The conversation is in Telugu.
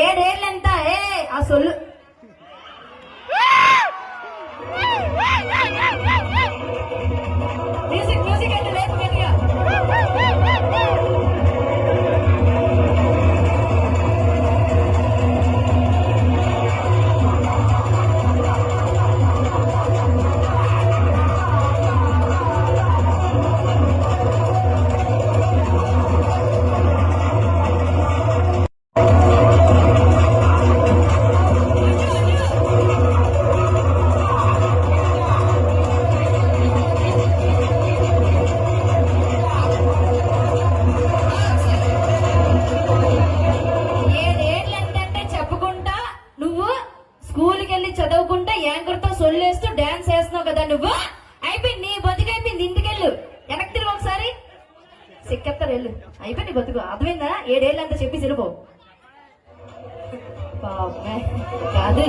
ఏడేళ్ళెంత ఏ ఆ సొల్లు మ్యూజిక్ మ్యూజిక్ అయితే లేపు గట్టిగా. స్కూల్కి వెళ్ళి చదువుకుంటా యాంకర్తో సొల్లేస్తూ డాన్స్ వేస్తున్నావు కదా నువ్వు. అయిపోయింది నీ బతుకు, అయిపోయింది. ఇంటికెళ్ళు, వెనక్కి తిరుగు ఒకసారి. సిక్కెత్తారు వెళ్ళు, అయిపోయింది నీ బతుకు. అర్థమైందా? 7 ఏళ్ళు అంతా చెప్పి తిరుగు కాదు.